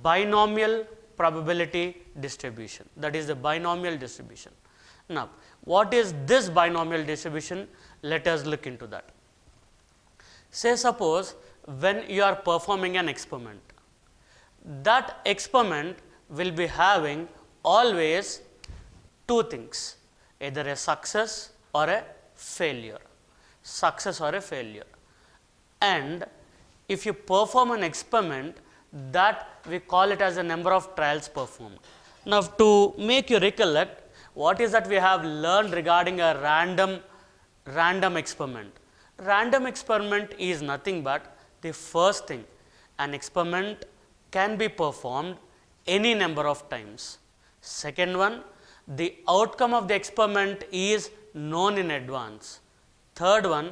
binomial probability distribution. That is the binomial distribution. Now, what is this binomial distribution? Let us look into that. Say suppose when you are performing an experiment, that experiment will be having always two things, either a success or a failure. Success or a failure. And if you perform an experiment, that we call it as a number of trials performed. Now, to make you recollect, what is that we have learned regarding a random experiment? Random experiment is nothing but the first thing, an experiment can be performed any number of times. Second one, the outcome of the experiment is known in advance. Third one,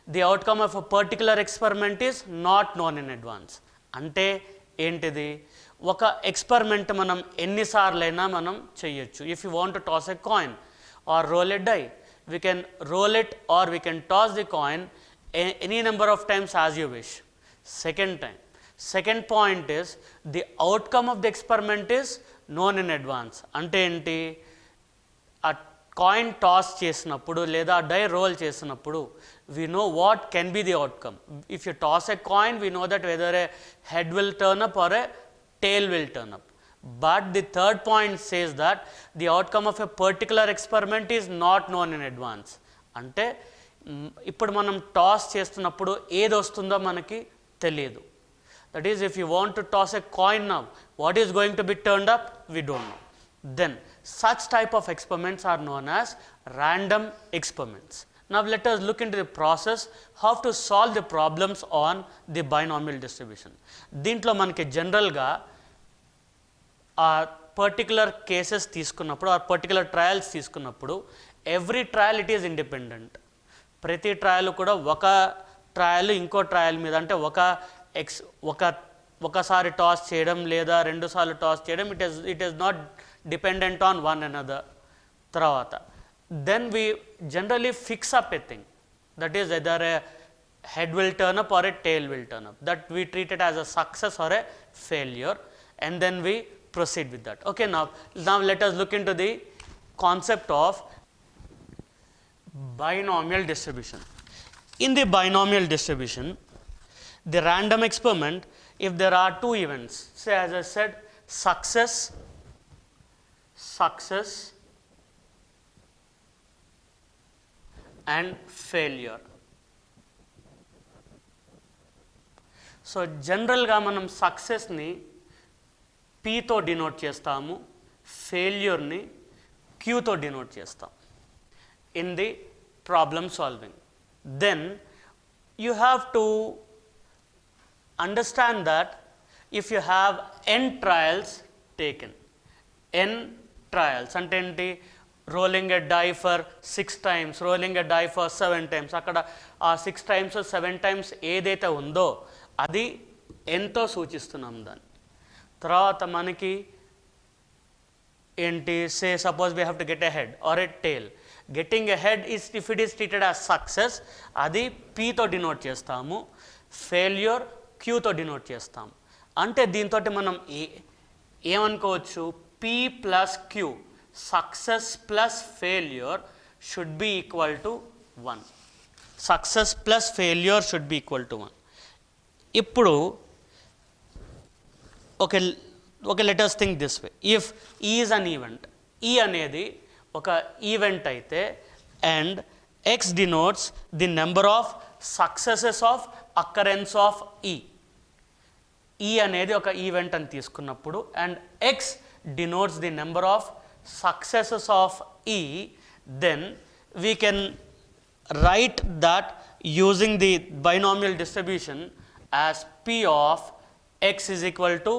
the outcome of a particular experiment is not known in advance. అంటే ఏంటిది, ఒక experiment మనం ఎన్నిసార్లైనా మనం చేయొచ్చు. If you want to toss a coin or roll a die, we can roll it or we can toss the coin any number of times as you wish. Second point is the outcome of the experiment is known in advance. అంటే ఏంటి, ఆ coin toss చేసినప్పుడు లేదా die role చేసినప్పుడు we know what can be the outcome. If you toss a coin, we know that whether a head will turn up or a tail will turn up. But the third point says that the outcome of a particular experiment is not known in advance. అంటే ఇప్పుడు మనం toss చేస్తున్నప్పుడు ఏది వస్తుందో మనకి తెలియదు. That is, if you want to toss a coin now, what is going to be turned up? We don't know. Then such type of experiments are known as random experiments. Now let us look into the process how to solve the problems on the binomial distribution. దీంట్లో మనకి జనరల్గా ఆ particular cases తీసుకున్నప్పుడు ఆ particular trials తీసుకున్నప్పుడు every trial it is independent. ప్రతి trial కూడా ఒక ట్రయల్ ఇంకో ట్రయల్ మీద అంటే ఒకసారి టాస్ చేయడం లేదా రెండుసార్లు టాస్ చేయడం it is not dependent on one another. తర్వాత then we generally fix up a thing, that is either a head will turn up or a tail will turn up, that we treat it as a success or a failure, and then we proceed with that. Okay, now let us look into the concept of binomial distribution. In the binomial distribution, the random experiment, if there are two events, say as I said, success and failure. So జనరల్గా మనం సక్సెస్ని పీతో denote చేస్తాము, ఫెయిల్యూర్ని క్యూతో denote చేస్తాం in the problem solving. Then you have to understand that if you have n trials taken, n trials అంటే ఏంటి, rolling a die for 6 times, rolling a die for 7 times, అక్కడ ఆ 6 times 7 times ఏదైతే ఉందో అది ఎంతో సూచిస్తున్నాం దాన్ని. తర్వాత మనకి ఏంటి, say suppose we have to get a head or a tail. Getting a head is if it is treated as success, అది పీతో డినోట్ చేస్తాము, ఫెయిల్యూర్ క్యూతో డినోట్ చేస్తాము. అంటే దీంతో మనం ఏమనుకోవచ్చు, P plus Q, success plus failure should be equal to 1. Success plus failure should be equal to 1. ఇప్పుడు okay, let us think this way. If E is an event, E అనేది ఒక event అయితే and X denotes the number of successes of occurrence of E. E అనేది ఒక event అని తీసుకున్నప్పుడు and X denotes the number of successes of E, then we can write that using the binomial distribution as P of X is equal to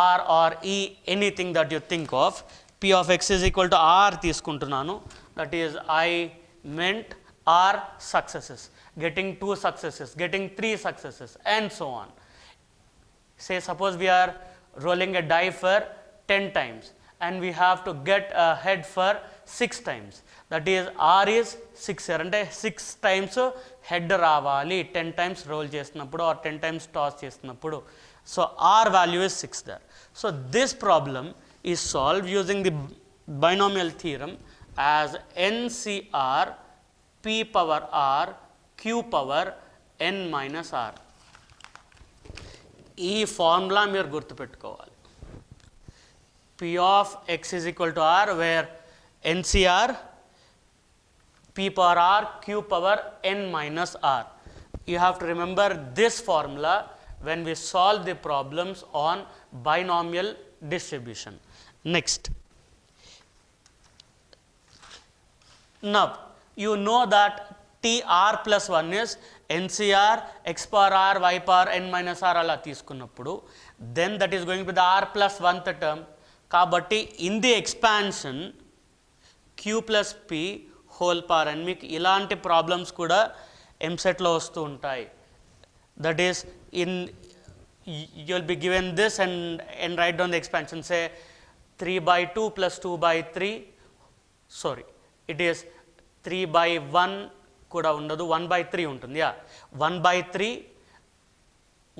R or E, anything that you think of. P of X is equal to R తీసుకుంటున్నాను, that is I meant R successes, getting 2 successes, getting 3 successes and so on. Say suppose we are rolling a die for 10 times and we have to get a head for 6 times, that is R is 6 here, అంటే 6 times head రావాలి 10 times roll చేసినప్పుడు or 10 times toss చేసినప్పుడు. So R value is 6 there. So this problem is solved using the binomial theorem as NCR P power R Q power N minus R. ఈ formula మీరు గుర్తుపెట్టుకోవాలి. P of x is equal to R, where NCR P power R Q power N minus R. You have to remember this formula when we solve the problems on binomial distribution. Next, now you know that TR plus 1 is NCR x power R y power N minus R ala తీసుకున్నప్పుడు then that is going to be the R plus 1th term. కాబట్టి in the expansion Q plus P whole power n, మీకు ఇలాంటి problems కూడా ఎంసెట్లో వస్తూ ఉంటాయి. That is, you will be given this and write down the expansion, say 3 by 2 plus 2 by 3, sorry, it is 3 by 1 కూడా ఉండదు, 1 by 3 ఉంటుంది. 1 by 3,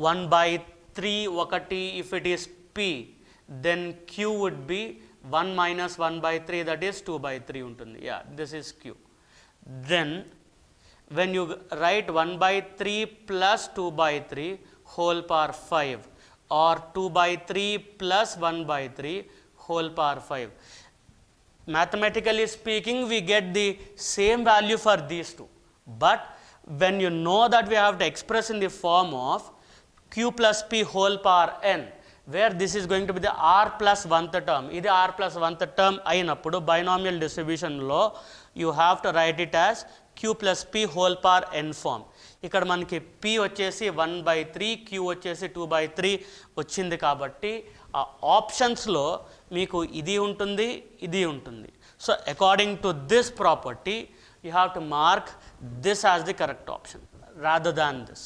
1 by 3 ఒకటి, if it is P, then Q would be 1 minus 1 by 3, that is 2 by 3 ఉంటుంది. This is Q. Then when you write 1 by 3 plus 2 by 3 whole power 5 or 2 by 3 plus 1 by 3 whole power 5, mathematically speaking we get the same value for these two. But when you know that we have to express in the form of Q plus P whole power n, where this is going to be the R plus 1th term, ఇది R plus 1th term అయినప్పుడు binomial distribution లో you have to write it as Q plus P whole power n form. ఇక్కడ మనకి P వచ్చేసి 1 by 3, Q వచ్చేసి 2 by 3 వచ్చింది కాబట్టి ఆ ఆప్షన్స్లో మీకు ఇది ఉంటుంది, ఇది ఉంటుంది. So according to this property you have to mark this as the correct option rather than this.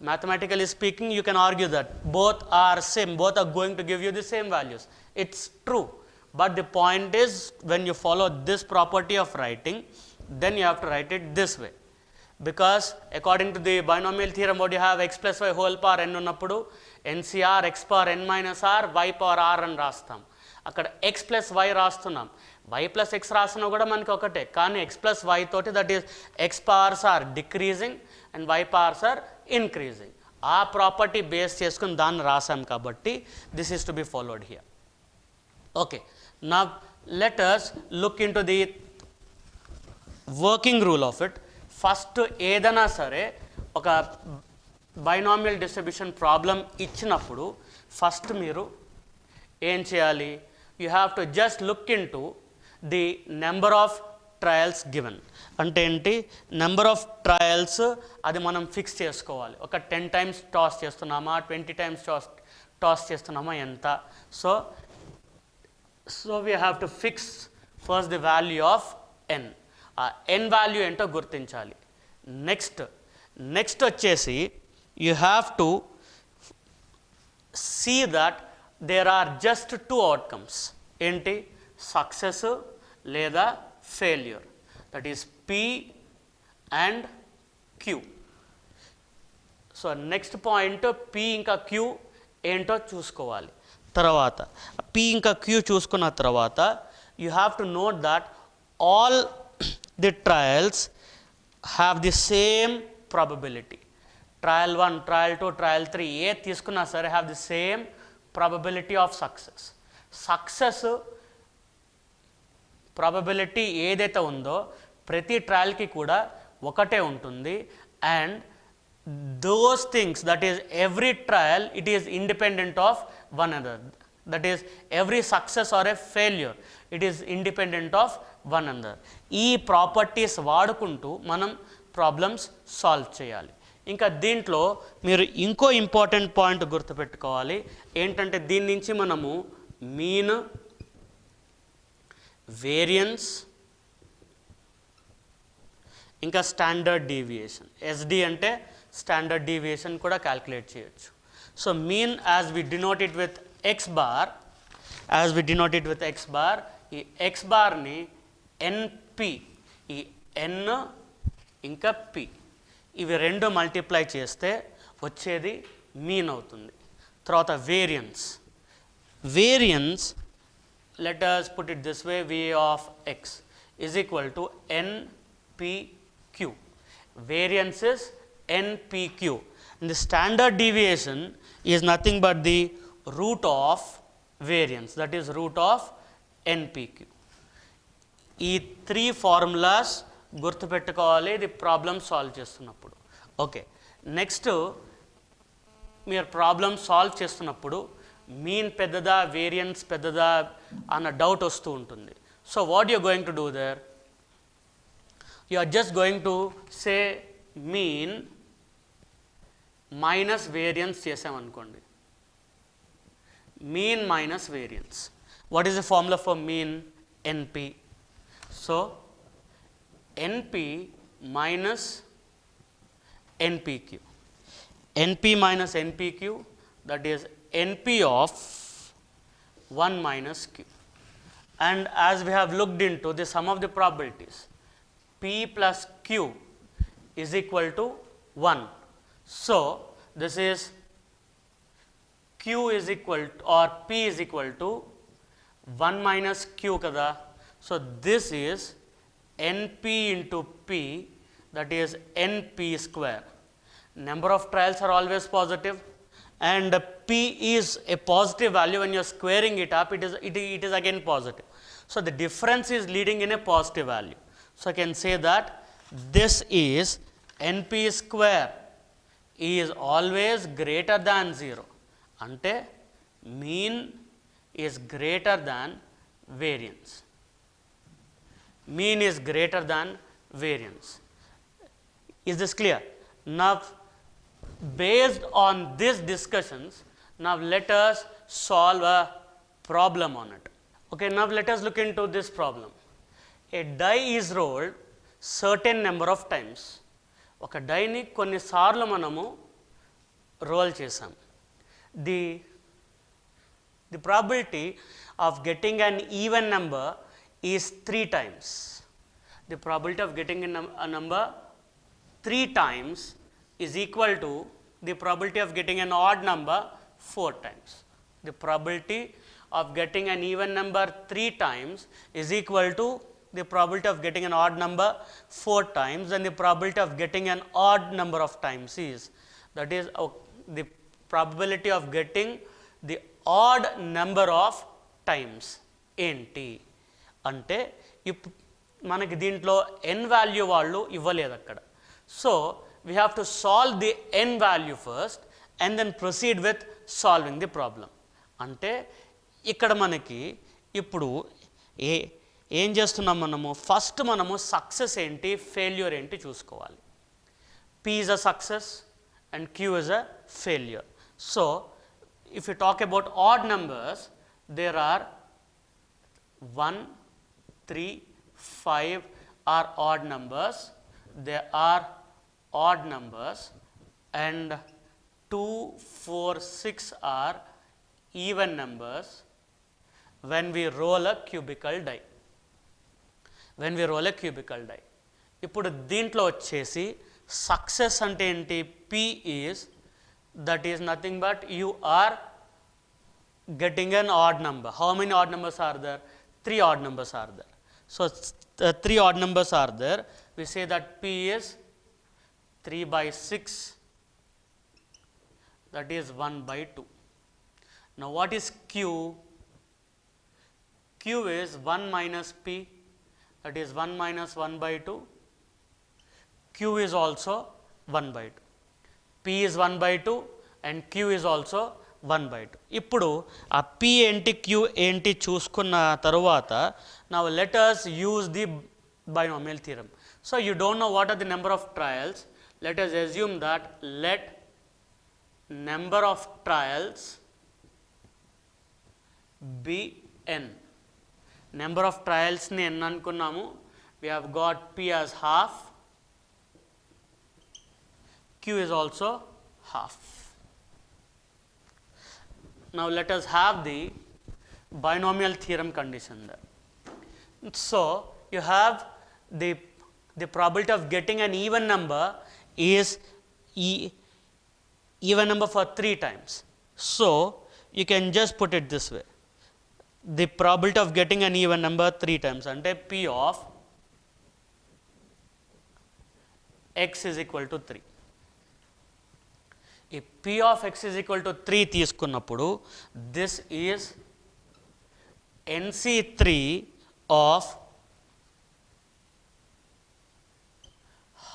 Mathematically speaking, you can argue that both are same, both are going to give you the same values. It's true, but the point is when you follow this property of writing, then you have to write it this way, because according to the binomial theorem, what you have x plus y whole power n ఉన్నప్పుడు NCR x power n minus R y power R అని రాస్తాం. అక్కడ x plus y రాస్తున్నాం, y plus x రాసినా కూడా మనకి ఒకటే, కానీ x plus y తోటి that is x powers are decreasing and y powers are increasing. ఆ ప్రాపర్టీ బేస్ చేసుకుని దాన్ని రాసాం కాబట్టి this is to be followed here. Okay, నా let us look into the working rule of it. First ఏదైనా సరే ఒక binomial distribution problem ఇచ్చినప్పుడు ఫస్ట్ మీరు ఏం చేయాలి? You have to just look into the number of trials given. అంటే ఏంటి? నెంబర్ ఆఫ్ ట్రయల్స్ అది మనం ఫిక్స్ చేసుకోవాలి. ఒక 10 times టాస్ చేస్తున్నామా, 20 times టాస్ చేస్తున్నామా, ఎంత? So we have to fix first the value of N. ఆ ఎన్ వాల్యూ ఏంటో గుర్తించాలి. నెక్స్ట్ వచ్చేసి you have to see that there are just 2 outcomes. ఏంటి? సక్సెస్ లేదా failure. That is P and Q. So next point P ఇంకా Q ఏంటో చూసుకోవాలి. తర్వాత P ఇంకా Q చూసుకున్న తర్వాత you have to note that all the trials have the same probability. Trial 1, trial 2, trial 3 ఏ తీసుకున్నా సరే have the same probability of success. Success probability ఏదైతే ఉందో ప్రతి ట్రయల్కి కూడా ఒకటే ఉంటుంది. And those things, that is every trial it is independent of one another. That is every success or A failure it is independent of one another. ఈ properties వాడుకుంటూ మనం problems solve చేయాలి. ఇంకా దీంట్లో మీరు ఇంకో ఇంపార్టెంట్ పాయింట్ గుర్తుపెట్టుకోవాలి. ఏంటంటే దీని నుంచి మనము మీన్, వేరియన్స్, ఇంకా స్టాండర్డ్ డీవియేషన్, SD అంటే స్టాండర్డ్ డీవియేషన్ కూడా క్యాల్కులేట్ చేయొచ్చు. So mean as we denote it with x bar, ఈ x బార్ని NP, ఈ N ఇంకా P ఇవి రెండు మల్టిప్లై చేస్తే వచ్చేది మీన్ అవుతుంది. తర్వాత variance, let us put it this way, V of x is equal to NPQ. Variance is NPQ, and the standard deviation is nothing but the root of variance, that is root of NPQ. ఈ 3 formulas గుర్తుపెట్టుకోవాలి ఇది problem solve చేస్తున్నప్పుడు. Okay, next మీరు problem solve చేస్తున్నప్పుడు mean పెద్దదా variance పెద్దదా అన్న doubt వస్తూ ఉంటుంది. So what you are going to do there, you are just going to say mean minus variance చేసామనుకోండి, mean minus variance. What is the formula for mean? NP. So NP minus NPQ. NP minus NPQ, that is NP of 1 minus Q. And as we have looked into the sum of the probabilities, P plus Q is equal to 1. So this is Q is equal to, or P is equal to 1 minus Q kada. So this is NP into P, that is NP square. Number of trials are always positive, and P is a positive value. When you are squaring it up, it is again positive. So the difference is leading in a positive value. So I can say that this is NP square is always greater than 0. Ante mean is greater than variance. Mean is greater than variance. Is this clear? Now based on these discussions, now let us solve a problem on it. Okay, now let us look into this problem. A die is rolled certain number of times. ఒక డైని కొన్నిసార్లు మనము role చేసాం. The probability of getting an even number is 3 times. The probability of getting a number 3 times is equal to the probability of getting an odd number 4 times. The probability of getting an even number 3 times is equal to the probability of getting an odd number 4 times, and the probability of getting an odd number of times is, that is the probability of getting the odd number of times ఏంటి అంటే మనకి దీంట్లో n value వాళ్ళు ఇవ్వలేదు అక్కడ. So we have to solve the n value first and then proceed with solving the problem. అంటే ఇక్కడ మనకి ఇప్పుడు ఏం చేస్తున్నాం మనము, ఫస్ట్ మనము సక్సెస్ ఏంటి ఫెయిల్యూర్ ఏంటి చూసుకోవాలి. P is a success and Q is a failure. So if you talk about odd numbers, there are 1, 3, 5 are odd numbers. There are odd numbers, and 2, 4, 6 are even numbers when we roll a cubical die. When we roll a cubical die. ఇప్పుడు దీంట్లో వచ్చేసి success అంటే ఏంటి, P is, that is nothing but you are getting an odd number. How many odd numbers are there? 3 odd numbers are there. So 3 odd numbers are there. We say that P is 3 by 6, that is 1 by 2. Now what is Q? Q is 1 minus P, that is 1 minus 1 by 2. Q is also 1 by 2. P is 1 by 2 and Q is also 1 by 2. ఇప్పుడు ఆ P ఏంటి Q ఏంటి చూసుకున్న తరువాత now let us use the binomial theorem. So you don't know what are the number of trials. Let us assume that let number of trials be n. Number of trials ni n అనుకున్నాము. We have got P as half, Q is also half. Now let us have the binomial theorem condition there. So you have the probability of getting an even number is even number for 3 times. So you can just put it this way, the probability of getting an even number 3 times ante P of x is equal to 3. If P of x is equal to 3 తీసుకున్నప్పుడు this is NC3 of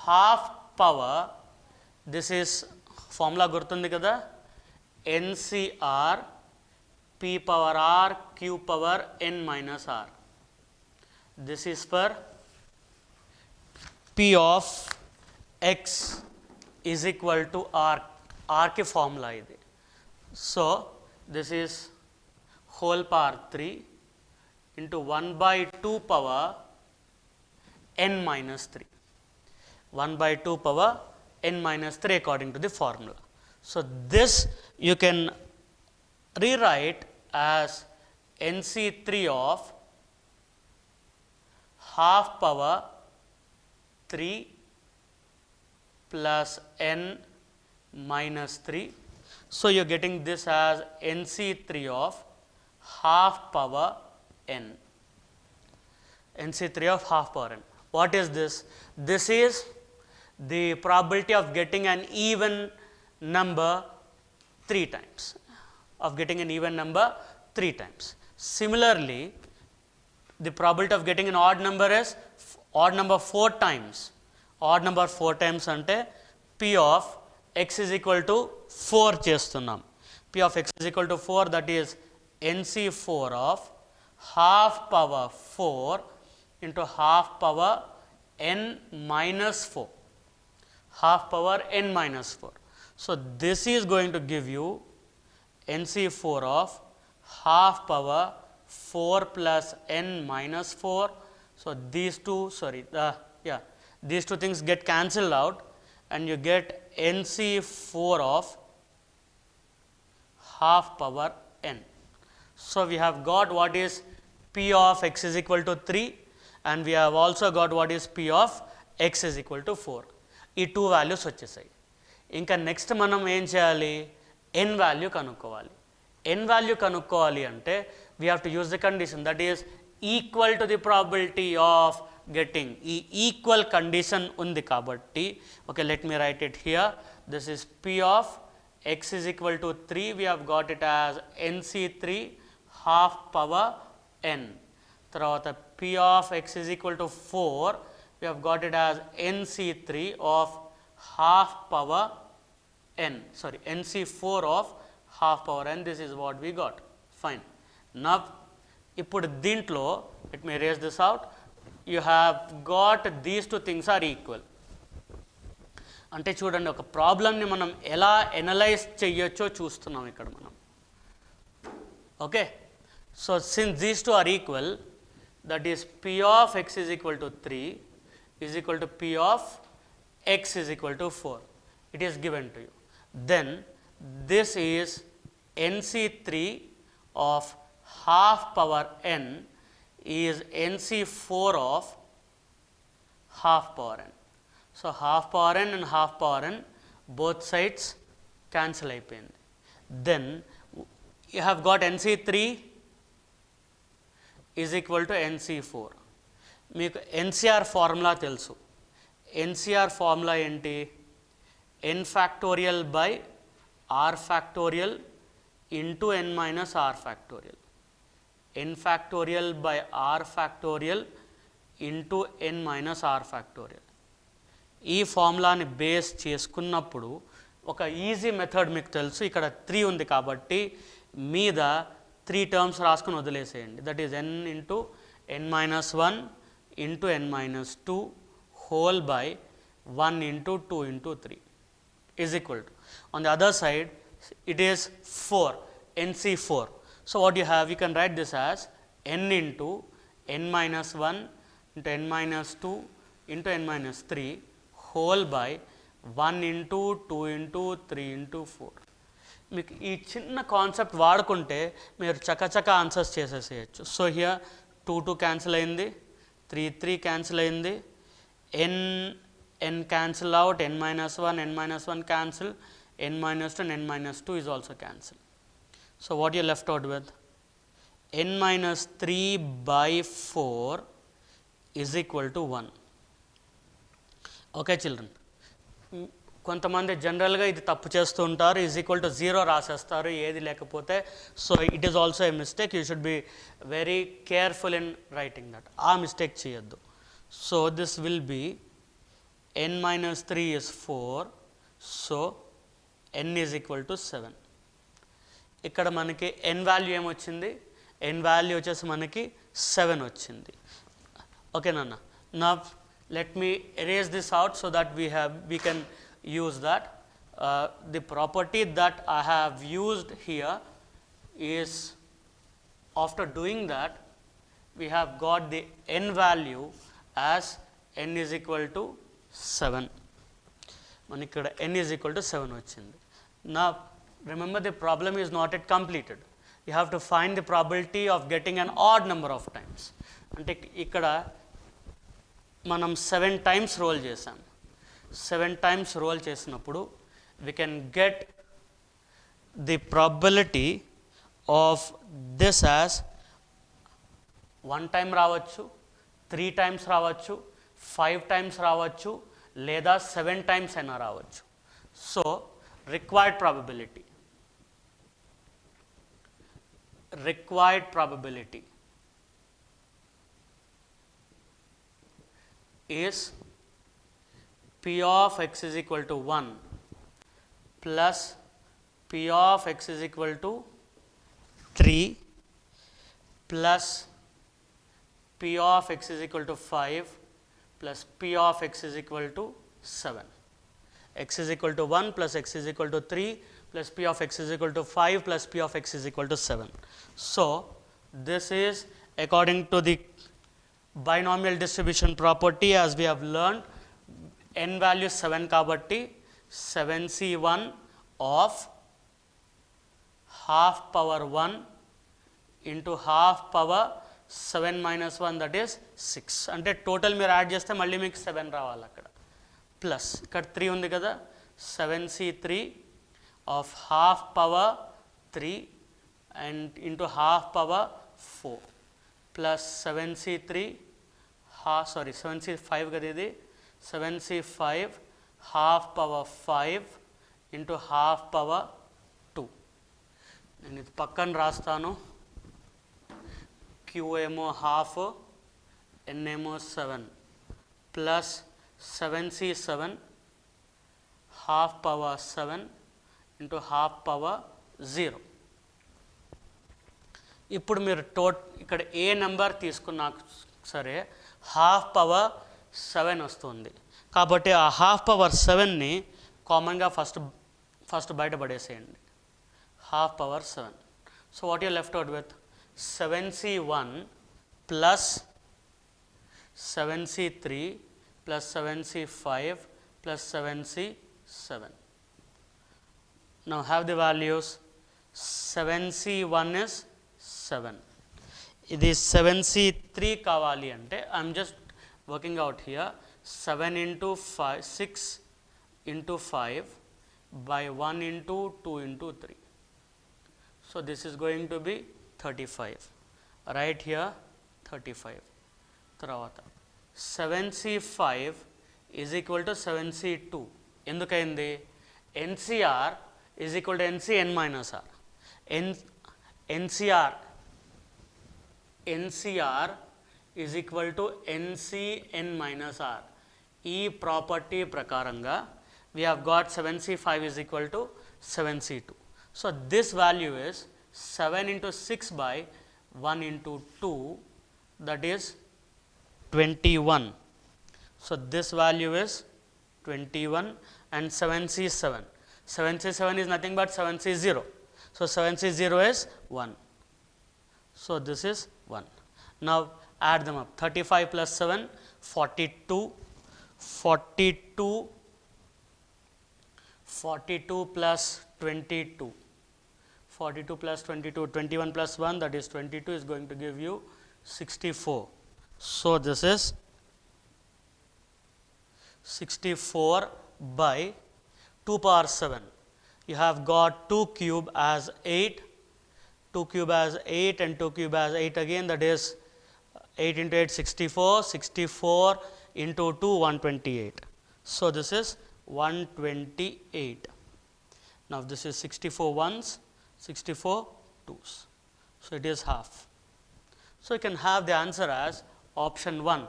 half power, this is formula గుర్తుంది కదా, NCR P power R Q power n minus R. This is for P of x is equal to R. R की formula ఇది. So this is whole power 3 into 1 by 2 power n minus 3. 1 by 2 power n minus 3 according to the formula. So this you can rewrite as NC3 of half power 3 plus n minus 3. So you are getting this as NC3 of half power n. NC3 of half power n. What is this? This is the probability of getting an even number 3 times. Of getting an even number 3 times. Similarly, the probability of getting an odd number is odd number 4 times. Odd number 4 times ante P of x is equal to 4 చేస్తున్నాం. P of x is equal to 4, that is NC4 of half power 4 into half power n minus 4. Half power n minus 4. So this is going to give you NC4 of half power 4 plus n minus 4. So these two, these two things get cancelled out and you get NC4 of half power n. So we have got what is P of x is equal to 3 and we have also got what is P of x is equal to 4. ఈ 2 values వచ్చేసాయి. ఇంకా next మనం ఏం చేయాలి, n value కనుక్కోవాలి. n value కనుక్కోవాలి అంటే we have to use the condition, that is equal to the probability of getting. ఈ ఈక్వల్ కండిషన్ ఉంది కాబట్టి, okay, let me write it here. This is P of x is equal to 3, we have got it as NC3 half power n. తర్వాత P of x is equal to 4, we have got it as NC3 of half power n, sorry, NC4 of half power n. This is what we got. Fine. Now ఇప్పుడు దీంట్లో, let me erase this out, you have got these two things are equal. అంటే చూడండి, ఒక ప్రాబ్లమ్ని మనం ఎలా analyse చేయొచ్చో చూస్తున్నాం ఇక్కడ మనం. Okay, so since these two are equal, that is P of x is equal to 3 is equal to P of x is equal to 4. It is given to you. Then this is NC3 of half power n is NC4 of half power n. So half power n and half power n both sides cancel అయిపోయింది. Then you have got NC3 is equal to NC4. మీకు NCR formula తెలుసు. NCR formula ఏంటి, n factorial by r factorial into n minus r factorial. n factorial by r factorial into n minus r factorial. ఈ ఫార్ములాని base చేసుకున్నప్పుడు ఒక easy method మీకు తెలుసు, ఇక్కడ 3 ఉంది కాబట్టి మీద 3 టర్మ్స్ రాసుకుని వదిలేసేయండి. That is n into n minus 1 into n minus 2 whole by 1 into 2 into 3 is equal to, on the other side it is 4, NC4. So what you have, you can write this as n into n minus 1 into n minus 2 into n minus 3 whole by 1 into 2 into 3 into 4. మీకు ఈ చిన్న concept వాడుకుంటే మీరు చకచక answers చేసేసేయచ్చు. So here 2 2 cancel అయింది, 3 3 cancel అయింది, n cancel out, n minus 1 cancel, n minus 2 and n minus 2 is also cancel. So what you left out with? N minus 3 by 4 is equal to 1. Okay children. కొంతమంది జనరల్గా ఇది తప్పు చేస్తూ ఉంటారు, is equal to 0 రాసేస్తారు ఏది లేకపోతే. So it is also a mistake, you should be very careful in writing that. ఆ mistake చేయొద్దు. So this will be n minus 3 is 4, so n is equal to 7. ఇక్కడ మనకి n వాల్యూ ఏమొచ్చింది? n value వచ్చేసి మనకి 7 వచ్చింది. Okay నాన్న. నా let me erase this out so that we can use that. The property that I have used here is, after doing that, we have got the n value as n is equal to 7. మనకి ఇక్కడ n is equal to 7 వచ్చింది. Now remember, the problem is not yet completed. You have to find the probability of getting an odd number of times. అంటే ఇక్కడ మనం 7 times role చేసాం. 7 times role చేసినప్పుడు we can get the probability of this as 1 time రావచ్చు, 3 times రావచ్చు, 5 times రావచ్చు, లేదా 7 times అయినా రావచ్చు. So required probability is P of x is equal to 1 plus P of x is equal to 3 plus P of x is equal to 5 plus P of x is equal to 7. X is equal to 1 plus x is equal to 3 plus P of x is equal to 5 plus P of x is equal to 7. So this is according to the binomial distribution property, as we have learned. n value 7 kabatti 7c1 of half power 1 into half power 7 minus 1, that is 6. అంటే total మీరు add చేస్తే మళ్ళీ మీకు 7 రావాలి అక్కడ. Plus ఇక్కడ 3 ఉంది కదా, 7c3 of half power 3 and into half power 4 plus 7c3 7c5 కదా ఇది, 7c5 half power 5 into half power 2. నేను ఇది పక్కన రాస్తాను. q ఏమో హాఫ్, n ఏమో 7 plus 7c7 half power 7 into half power 0. ఇప్పుడు మీరు ఇక్కడ ఏ నెంబర్ తీసుకున్నా సరే హాఫ్ పవర్ 7 వస్తుంది కాబట్టి ఆ హాఫ్ పవర్ 7ని కామన్గా ఫస్ట్ బయటపడేసేయండి. Half power 7. So what you left out with 7c1 plus 7c3 plus 7c5 plus 7c7. Now have the values. 7c1 is 7. ఇది 7c3 కావాలి అంటే I'm just working out here. 7 into 5, 6 into 5 by 1 into 2 into 3. So this is going to be 35. Right here 35. తర్వాత 7c5 is equal to 7c2. ఎందుకైంది? NCR is equal to NC n minus R. NCR is equal to NC n minus R. ఈ property ప్రకారంగా we have got 7c5 is equal to 7c2. So this value is 7 into 6 by 1 into 2, that is 21. So this value is 21 and 7c7. 7c7 is nothing but 7c0. So 7c0 is 1. So this is 1. Now add them up. 35 plus 7, 42. 42 plus 22. 42 plus 22, 21 plus 1, that is 22, is going to give you 64. So this is 64 by 2 power 7. You have got 2 cube as 8 2 cube as 8 and 2 cube as 8 again, that is 8 into 8 64, 64 into 2 128. So, this is 128. Now, this is 64 ones, 64 twos. So, it is half. So, you can have the answer as option 1,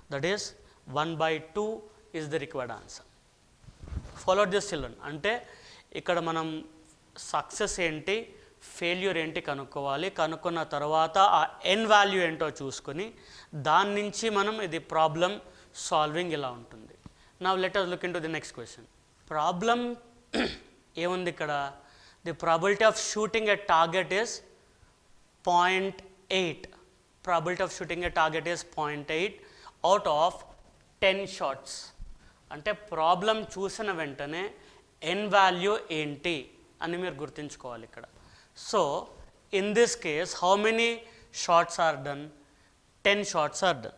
that is 1 by 2 is the required answer. Follow this children. అంటే ఇక్కడ మనం success ఏంటి failure ఏంటి కనుక్కోవాలి. కనుక్కున్న తర్వాత ఆ N value ఏంటో చూసుకొని దాని నుంచి మనం ఇది ప్రాబ్లం సాల్వింగ్ ఇలా ఉంటుంది. Now let us look into the next question. Problem ఏముంది ఇక్కడ? The probability of shooting a target is 0.8. Probability of shooting a target is 0.8 out of 10 shots. అంటే ప్రాబ్లం చూసిన వెంటనే ఎన్ వాల్యూ ఏంటి అని మీరు గుర్తుంచుకోవాలి ఇక్కడ. So in this case how many shots are done? 10 shots are done.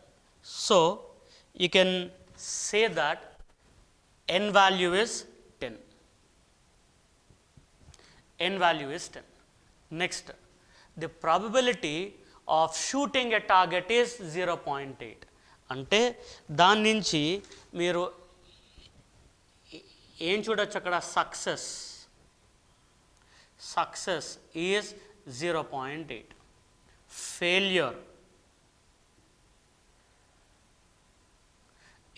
So you can say that n value is 10. N value is 10. Next, the probability of shooting a target is 0.8. అంటే దాని నుంచి మీరు ఏం చూడొచ్చు అక్కడ? Success is 0.8. Failure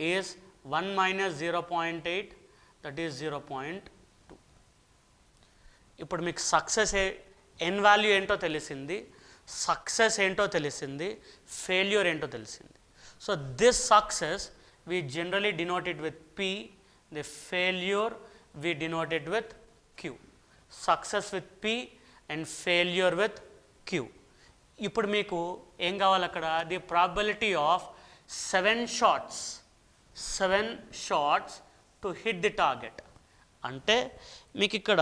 is 1 minus 0.8, that is 0.2. ఇప్పుడు మీకు success ఎన్ value ఏంటో తెలిసింది, సక్సెస్ ఏంటో తెలిసింది, ఫెయిల్యూర్ ఏంటో తెలిసింది. So this success we generally denote it with P, the failure we denote it with Q. Success with P and failure with Q. ఇప్పుడు మీకు ఏం కావాలి అక్కడ? The probability of 7 shots to hit the target. అంటే మీకు ఇక్కడ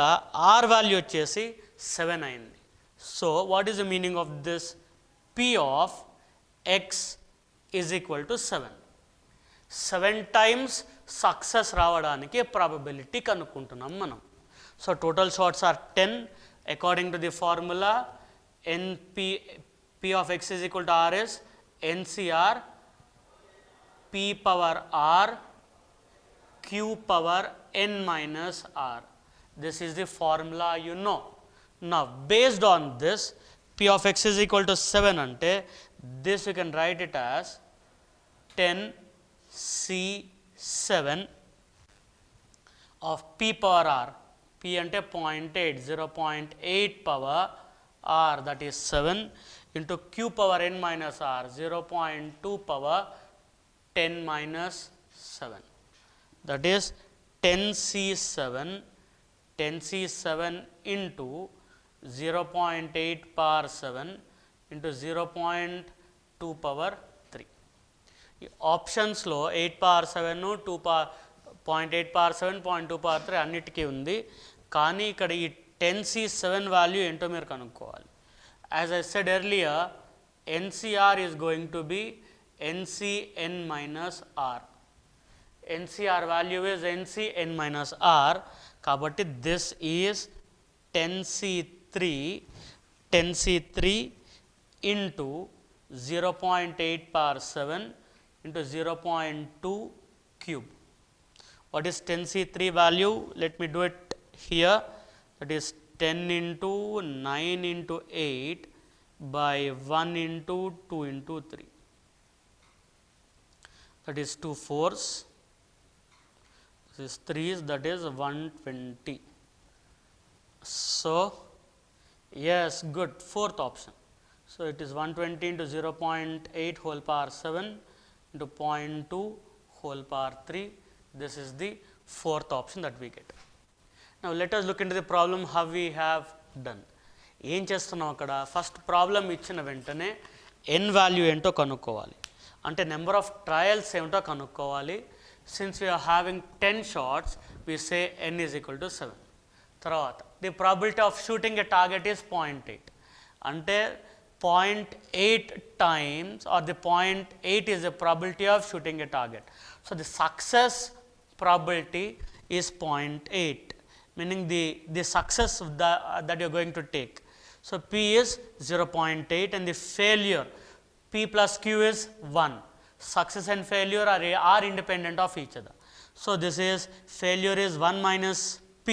r value వచ్చేసి 7 అయింది. So what is the meaning of this? P of X is equal to 7. 7 times success రావడానికి ప్రాబబిలిటీ కనుక్కుంటున్నాం మనం. So total shots are 10 according to the formula P of X is equal to R is NCR P power R Q power N minus R. This is the formula you know. Now based on this, P of X is equal to 7 ante this you can write it as 10C7 of P power R. P ante 0.8, 0.8 power R, that is 7 into Q power N minus R, 0.2 power 10 minus 7, that is 10C7 into 0.8 power 7 into 0.2 power 3. Options లో 8 power 7, 2 power 0.8 power 7, 0.2 power 3 అన్నిటికీ ఉంది. కానీ ఇక్కడ ఈ 10C7 value ఏంటో మీరు కనుక్కోవాలి. As I said earlier, NCR is going to be NCN minus R. NCR value is NCN minus R. కాబట్టి this is 10C3 into 0.8 power 7 into 0.2 cube. What is 10C3 value? Let me do it here. That is 10 into 9 into 8 by 1 into 2 into 3. That is 2 4s. This is 3s, that is 120. So yes, good, fourth option. So it is 120 into 0.8 whole power 7 into 0.2 whole power 3. This is the fourth option that we get. Now let us look into the problem how we have done. ఏం చేస్తున్నాం అక్కడ? First problem ఇచ్చిన వెంటనే n value ఏంటో కనుక్కోవాలి. అంటే number of trials ఏమిటో కనుక్కోవాలి. Since we're having 10 shots we say n is equal to 7. తర్వాత the probability of shooting a target is 0.8. అంటే 0.8 times or the 0.8 is the probability of shooting a target. So the success probability is 0.8, meaning the success that you're going to take. So, P is 0.8 and the failure P plus Q is 1. Success and failure are independent of each other. So, this is failure is 1 minus P,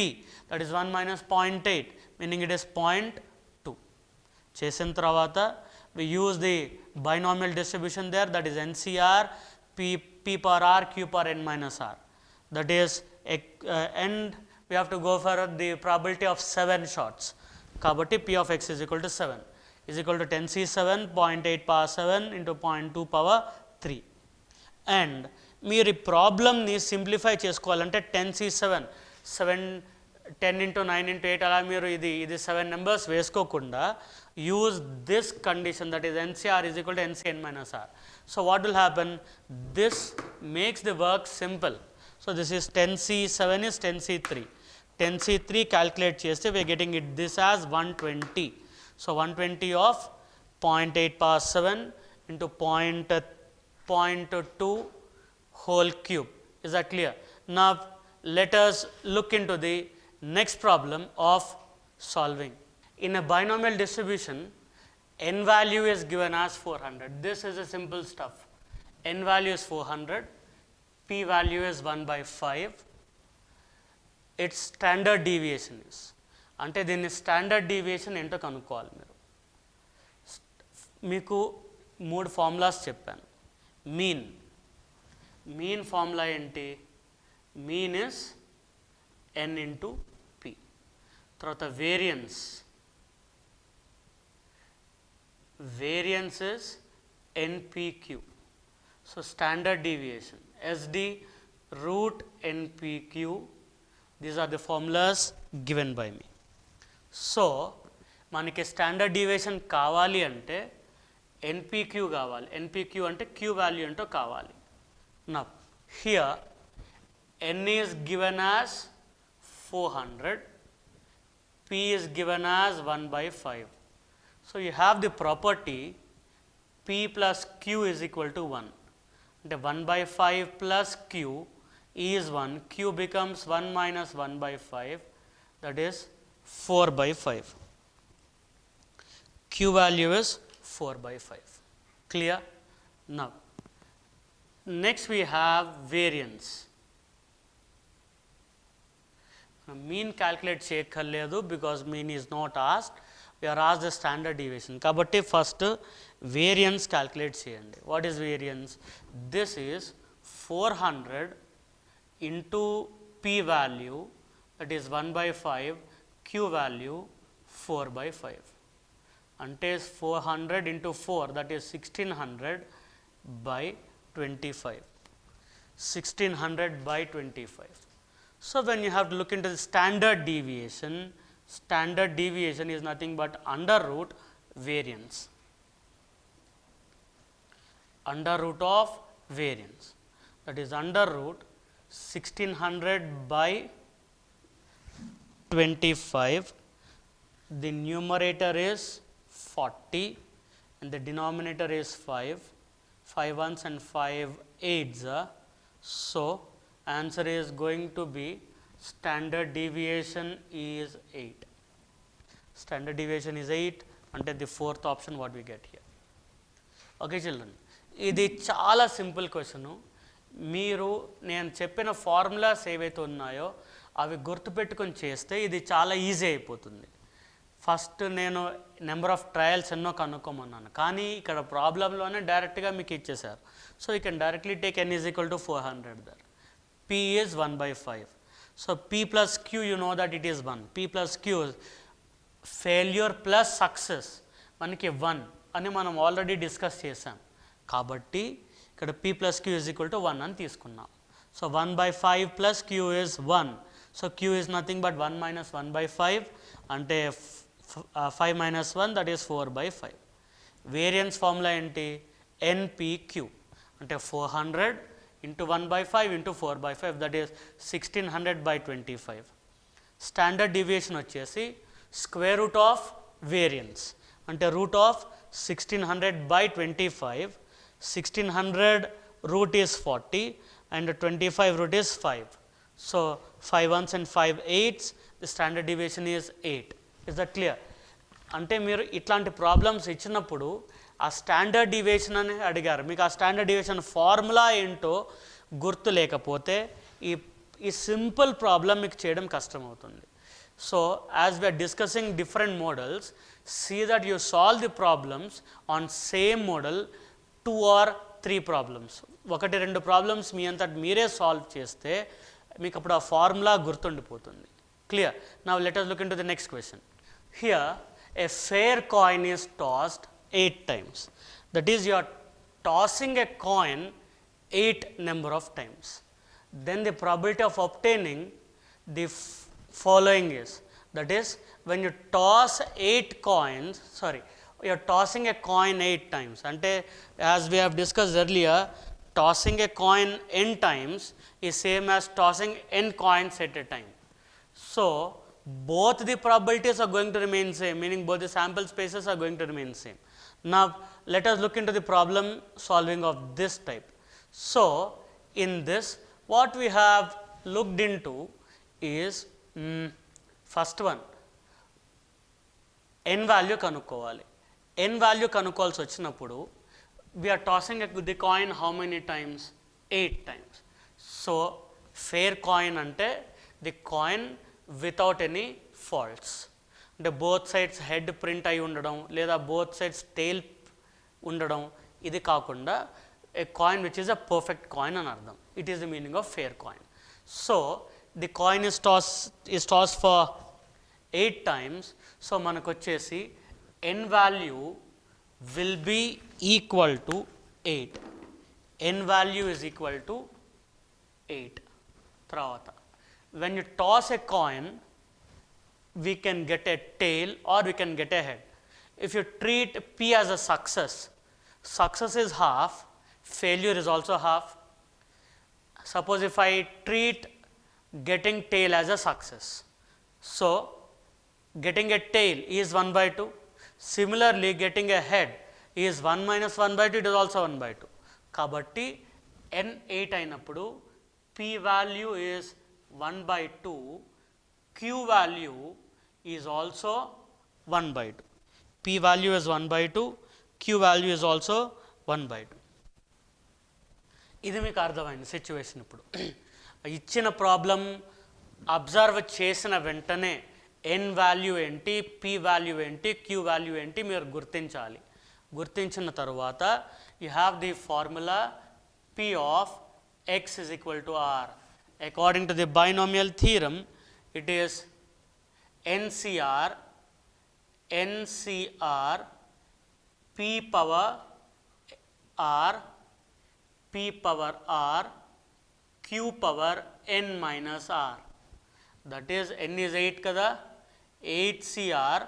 that is 1 minus 0.8, meaning it is 0.2. Chesin tarvata we use the binomial distribution there, that is NCR P per R Q per N minus R, that is and we have to go for the probability of 7 shots. Kabatti P of x is equal to 7 is equal to 10C7 0.8 power 7 into 0.2 power 3. And మీరు ఈ ప్రాబ్లమ్ని simplify చేసుకోవాలంటే 10C7 10 into 9 into 8 అలా మీరు ఇది 7 numbers వేసుకోకుండా use this condition, that is NCR is equal to NCN minus R. So, what will happen? This makes the work simple. So, this is 10C7 is 10C3. 10C3 calculate cheste we are getting it this as 120. So, 120 of 0.8 power 7 into 0.2 whole cube. Is that clear? Now, let us look into the next problem of solving. In a binomial distribution, n value is given as 400. This is a simple stuff. N value is 400, P value is 1 by 5. Its standard deviation is. అంటే దీన్ని standard deviation ఏంటో కనుక్కోవాలి మీరు. మీకు 3 formulas చెప్పాను. Mean formula ఏంటి? Mean is n into p. తర్వాత variance is npq. So, standard deviation SD root npq, these are the formulas given by me. So, మనకి స్టాండర్డ్ డీవియేషన్ కావాలి అంటే npq కావాలి. npq అంటే q వాల్యూ ఏంటో కావాలి. Now, here n is given as 400, p is given as 1 by 5. So, you have the property P plus Q is equal to 1. The 1 by 5 plus Q is 1. Q becomes 1 minus 1 by 5, that is 4 by 5. Q value is 4 by 5. Clear? Now, next we have variance. Mean calculate cheyakaledu because mean is not asked. We are asked the standard deviation. Kabatti first variance calculate cheyandi. What is variance? This is 400 into P value, that is 1 by 5, Q value 4 by 5. Ante 400 into 4, that is 1600 by 25. 1600 by 25. So, when you have to look into the standard deviation is nothing but under root variance. Under root of variance, that is under root 1600 by 25. The numerator is 40 and the denominator is 5. 5 ones and 5 eights. So, answer is going to be standard deviation is 8. Standard deviation is 8 అంటే the fourth option what we get here. Okay children, ఇది చాలా simple question. మీరు నేను చెప్పిన formulas ఏవైతే ఉన్నాయో అవి గుర్తుపెట్టుకొని చేస్తే ఇది చాలా ఈజీ అయిపోతుంది. ఫస్ట్ నేను నెంబర్ ఆఫ్ ట్రయల్స్ ఎన్నో కనుక్కోమన్నాను, కానీ ఇక్కడ ప్రాబ్లంలోనే డైరెక్ట్గా మీకు ఇచ్చేసారు. So you can directly take n is equal to 400 దర్. P is 1 by 5. So, P plus Q you know that it is 1. P plus Q failure plus success మనకి 1 అని మనం ఆల్రెడీ డిస్కస్ చేసాం. కాబట్టి ఇక్కడ P plus Q is equal to 1 అని తీసుకున్నాం. So, 1 by 5 plus Q is 1. So, Q is nothing but 1 minus 1 by 5 అంటే 5 minus 1, that is 4 by 5. Variance formula ఏంటి? NPQ అంటే 400 into 1 by 5 into 4 by 5, that is 1600 by 25. Standard deviation వచ్చేసి square root of variance అంటే root of 1600 by 25. 1600 root is 40 and 25 root is 5. So, 5 ones and 5 eights, the standard deviation is 8. Is that clear? అంటే మీరు ఇట్లాంటి problems ఇచ్చినప్పుడు ఆ standard deviation అని అడిగారు, మీకు ఆ స్టాండర్డ్ డీవియేషన్ ఫార్ములా ఏంటో గుర్తు లేకపోతే ఈ సింపుల్ ప్రాబ్లం మీకు చేయడం కష్టమవుతుంది. So as we are discussing different models, see that you solve the problems on same model 2 or 3 problems, 1-2 problems మీ అంతటి మీరే సాల్వ్ చేస్తే మీకు అప్పుడు ఆ ఫార్ములా గుర్తుండిపోతుంది. Clear? Now let us look into the next question. Here a fair coin is tossed 8 times. That is, you are tossing a coin 8 number of times. Then the probability of obtaining the following is, that is, when you toss 8 coins, sorry, you are tossing a coin 8 times. Ante as we have discussed earlier, tossing a coin n times is same as tossing n coins at a time. So both the probabilities are going to remain same, meaning both the sample spaces are going to remain same. Now let us look into the problem solving of this type. So in this, what we have looked into is first one, n value kanukovali. n value kanukovalsi vachinappudu we are tossing the coin how many times? 8 times. So fair coin ante the coin without any faults, అంటే both sides head print అయి ఉండడం లేదా both sides tail ఉండడం, ఇది కాకుండా a coin which is a perfect coin అని అర్థం. It is the meaning of fair coin. So the coin is toss for 8 times. So మనకు వచ్చేసి N value will be equal to 8. N value is equal to 8. తర్వాత when you toss a coin, we can get a tail or we can get a head. If you treat P as a success, success is half, failure is also half. Suppose if I treat getting tail as a success, so getting a tail is 1/2. Similarly, getting a head is 1 minus 1/2, it is also 1/2. Kabatti n 8 అయినప్పుడు P value is 1/2, Q value is also 1/2. P value is 1/2, Q value is also 1/2. ఇది మీకు అర్థమైంది situation. ఇప్పుడు ఇచ్చిన problem observe చేసిన వెంటనే n value ఏంటి, P value ఏంటి, క్యూ వాల్యూ ఏంటి మీరు గుర్తించాలి. గుర్తించిన తర్వాత you have the formula P of x is equal to r. According to the binomial theorem, it is NCR P power r, P power r, Q power n minus r. That is, n is 8 kada, 8CR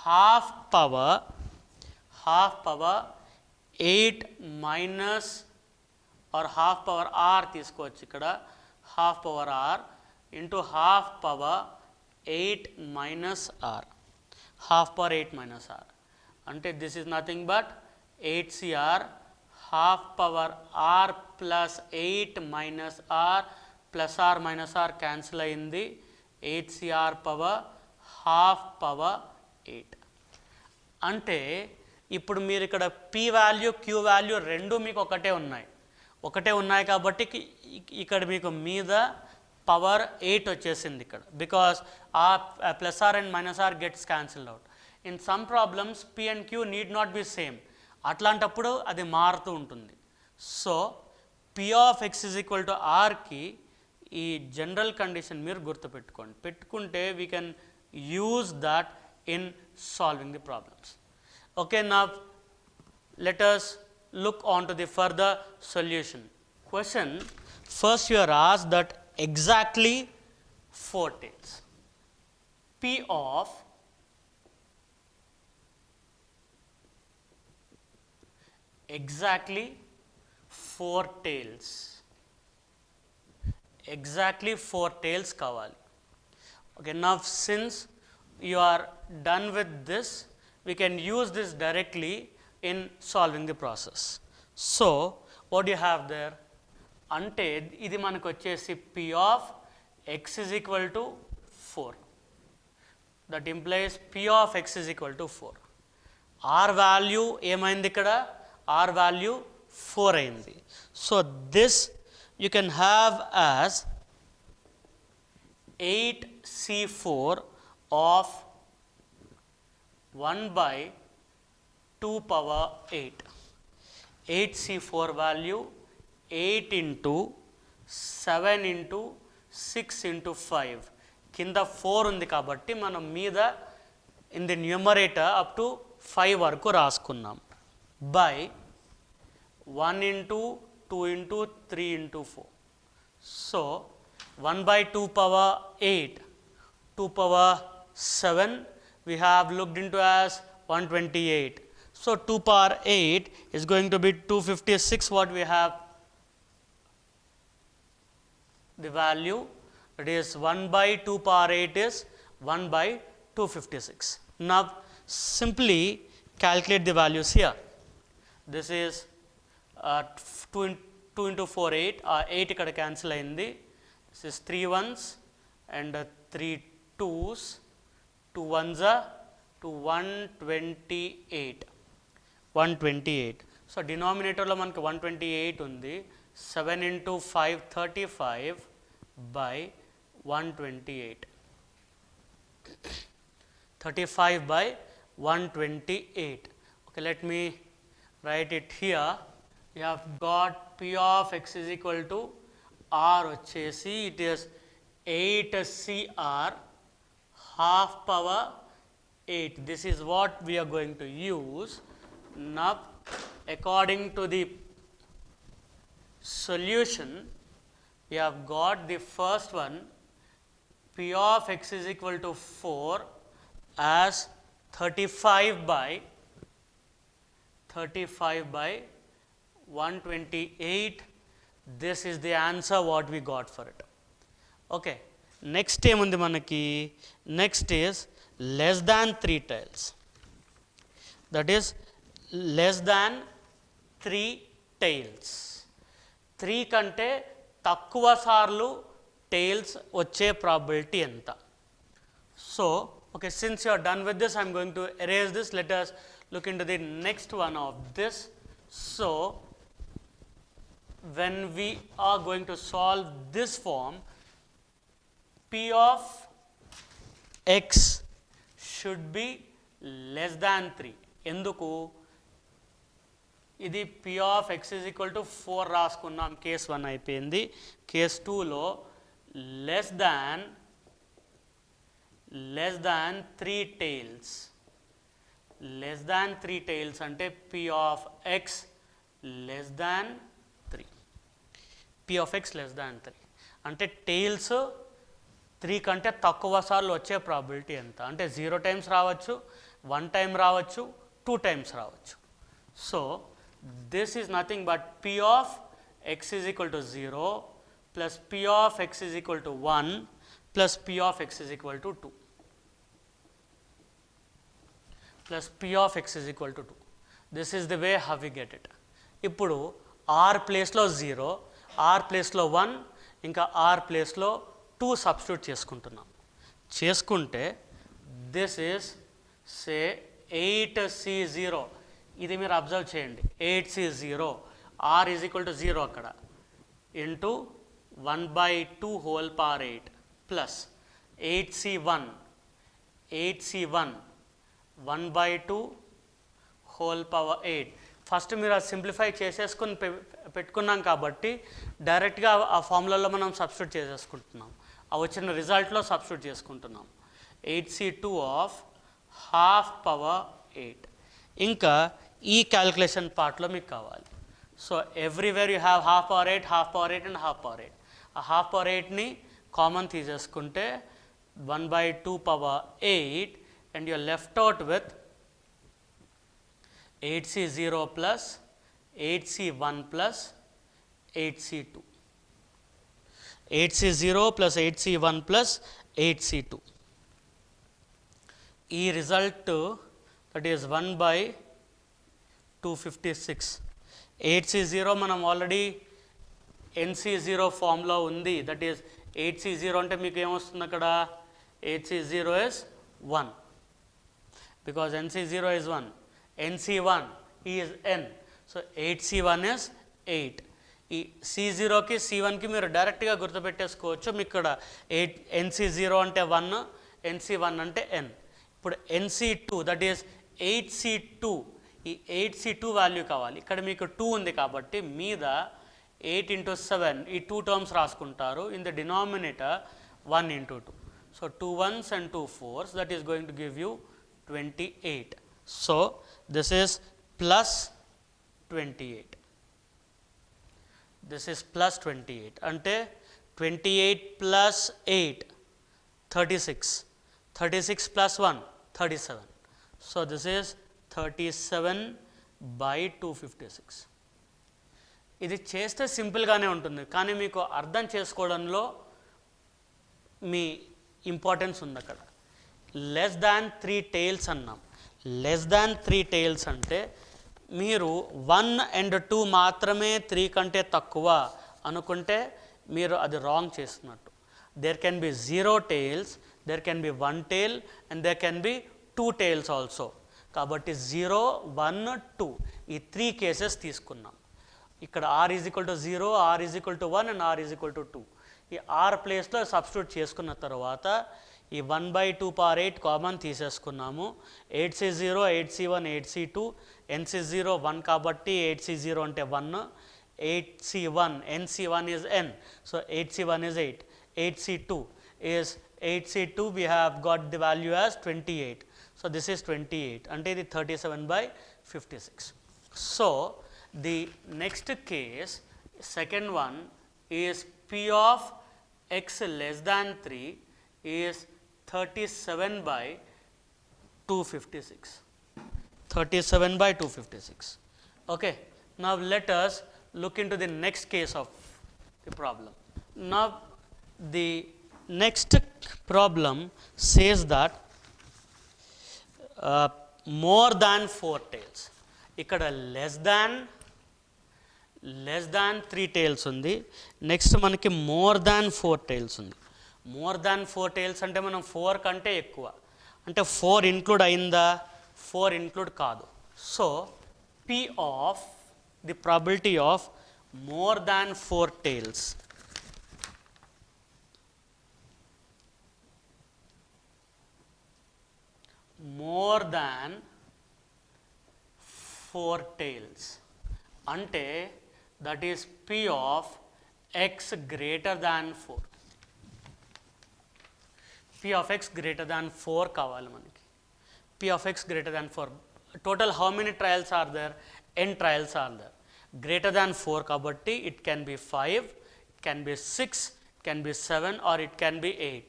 half power 8 minus or half power r తీసుకోవచ్చు ఇక్కడ, half power r into half power 8 minus r, half power 8 minus r, అంటే this is nothing but 8CR half power r plus 8 minus r plus r minus r cancel అయింది, 8CR power half power 8. అంటే ఇప్పుడు మీరు ఇక్కడ p value q value రెండు మీకు ఒకటే ఉన్నాయి కాబట్టి ఇక్కడ మీకు మీద పవర్ 8 వచ్చేసింది ఇక్కడ, బికాస్ ఆ plus R and minus R gets cancelled out. In some problems P and Q need not be same, అట్లాంటప్పుడు అది మారుతూ ఉంటుంది. So P of X is equal to ఆర్కి ఈ జనరల్ కండిషన్ మీరు పెట్టుకుంటే we can use that in solving the problems. Okay, నా let us look on to the further solution. Question, first you are asked that exactly 4 tails. P of exactly 4 tails. Exactly 4 tails kavali. Okay, now since you are done with this, we can use this directly in solving the process. So what do you have there? Ante idi manaku vachesi p of x is equal to 4. that implies P of x is equal to 4. R value ఏమైంది ఇక్కడ, R value 4 అయింది. So this you can have as 8C4 of 1 by 2 power 8. 8C4 value 8 into 7 into 6 into 5. కింద 4 ఉంది కాబట్టి మనం మీద in the numerator up to 5 వరకు రాసుకున్నాం by 1 into 2 into 3 into 4. So 1 by 2 power 8, 2 power 7 we have looked into as 128. So 2 power 8 is going to be 256. What we have, the value, that is 1 by 2 power 8 is 1 by 256. Now simply calculate the values here. This is 2 into 4 8, 8 ikkada cancel ayindi. This is 3 ones and 3 twos, 2 ones are to 128. 128. So denominator lo manaki 128 undi. 7 into 5 35 by 128. 35 by 128. Okay, let me write it here. We have got P of x is equal to R vachesi, it is 8CR half power 8. This is what we are going to use. Now according to the solution, we have got the first one, P of x is equal to 4 as 35 by 128. This is the answer what we got for it. Okay, next ఏముంది మనకి, next is less than 3 tails, that is less than 3 tails. 3 కంటే తక్కువ సార్లు tails వచ్చే probability ఎంత. So okay, since you are done with this, I am going to erase this. Let us look into the next one of this. So when we are going to solve this form, P of x should be less than 3. ఎందుకు, ఇది P of x is equal to 4 రాసుకున్నాం, case 1 అయిపోయింది. Case 2లో less than 3 tails. Less than 3 tails అంటే P of x less than 3. P of x less than 3 అంటే tails 3 కంటే తక్కువ సార్లు వచ్చే ప్రాబిలిటీ ఎంత అంటే 0 టైమ్స్ రావచ్చు, 1 టైమ్ రావచ్చు, 2 టైమ్స్ రావచ్చు. So this is nothing but P of x is equal to 0 plus P of x is equal to 1 plus P of x is equal to 2 plus P of x is equal to 2. This is the way how we get it. ఇప్పుడు R ప్లేస్లో 0, R ప్లేస్లో 1, ఇంకా R ప్లేస్లో 2 substitute చేసుకుంటున్నాం. చేసుకుంటే this is say 8C0. ఇది మీరు observe చేయండి, 8C0, R is equal to 0 అక్కడ into 1/2 whole power 8 plus 8C1 1/2 whole power 8. First మీరు అది సింప్లిఫై చేసేసుకుని పెట్టుకున్నాం కాబట్టి డైరెక్ట్గా ఆ ఫార్ములాలో మనం సబ్స్టిట్యూట్ చేసేసుకుంటున్నాం, ఆ వచ్చిన రిజల్ట్లో సబ్స్టిట్యూట్ చేసుకుంటున్నాం. 8C2 of half power 8. ఇంకా ఈ క్యాల్కులేషన్ పార్ట్లో మీకు కావాలి. So everywhere you have half power 8, half power 8 and half power 8. ఆ హాఫ్ పవర్ 8ని కామన్ తీసేసుకుంటే 1/2 power 8 and you are left out with 8C0 plus 8C1 plus 8C2. 8C0 plus 8C1 plus 8C2. ఈ result that is 1/256. 8C0 మనం already NC0 ఫామ్లో ఉంది, that is 8C0 అంటే మీకు ఏమొస్తుంది అక్కడ, 8C0 is 1, because NC0 is 1, NC1 is n, so 8C1 is 8. ఈ C0కి C1కి మీరు డైరెక్ట్గా గుర్తుపెట్టేసుకోవచ్చు. మీకు ఇక్కడ NC0 అంటే 1, NC1 అంటే n. ఇప్పుడు NC2 దట్ ఈస్ 8C2, ఈ 8C2 వాల్యూ కావాలి. ఇక్కడ మీకు 2 ఉంది కాబట్టి మీద 8 into 7 ఈ 2 టర్మ్స్ రాసుకుంటారు. In the denominator 1 into 2. So 2 1s and 2 4s, that is going to give you 28. So this is plus 28. This is plus 28. Ante 28 plus 8, 36. 36 plus 1, 37. So this is 37 by 256. ఇది చేస్తే సింపుల్గానే ఉంటుంది, కానీ మీకు అర్థం చేసుకోవడంలో మీ ఇంపార్టెన్స్ ఉంది. అక్కడ లెస్ దాన్ 3 టైల్స్ అన్నాం. లెస్ దాన్ 3 టైల్స్ అంటే మీరు 1 and 2 మాత్రమే 3 కంటే తక్కువ అనుకుంటే మీరు అది రాంగ్ చేస్తున్నట్టు. There can be 0 tails, there can be 1 tail and there can be 2 tails also. కాబట్టి 0, 1, 2 ఈ 3 కేసెస్ తీసుకున్నాం. ఇక్కడ r is equal to 0, r is equal to 1 and r is equal to 2. ఈ r ప్లేస్లో సబ్స్టిట్యూట్ చేసుకున్న తర్వాత ఈ 1/2 power 8 common తీసేసుకున్నాము. 8C0, 8C1, 8C2, NC0 1 కాబట్టి 8C0 అంటే 1, 8C1, NC1 is n, so 8C1 is 8, 8C2 is 8C2 we have got the value as 28. So this is 28 అంటే ఇది 37/56. So the next case, second one is P of x less than 3 is 37/256. 37/256. Okay. Now let us look into the next case of the problem. Now the next problem says that more than 4 tails. ఇక్కడ less than 3 tails ఉంది. Next మనకి more than 4 tails ఉంది. more than 4 tails అంటే మనం 4 కంటే ఎక్కువ అంటే 4 include అయిందా? 4 ఇంక్లూడ్ కాదు. So P of the probability of more than 4 tails more than 4 tails అంటే that is P of x greater than 4. P of x greater than 4 కావాలి మనకి. P of x greater than 4. Total how many trials are there? n trials are there. Greater than 4 కాబట్టి it can be 5, it can be 6, it can be 7 or it can be 8.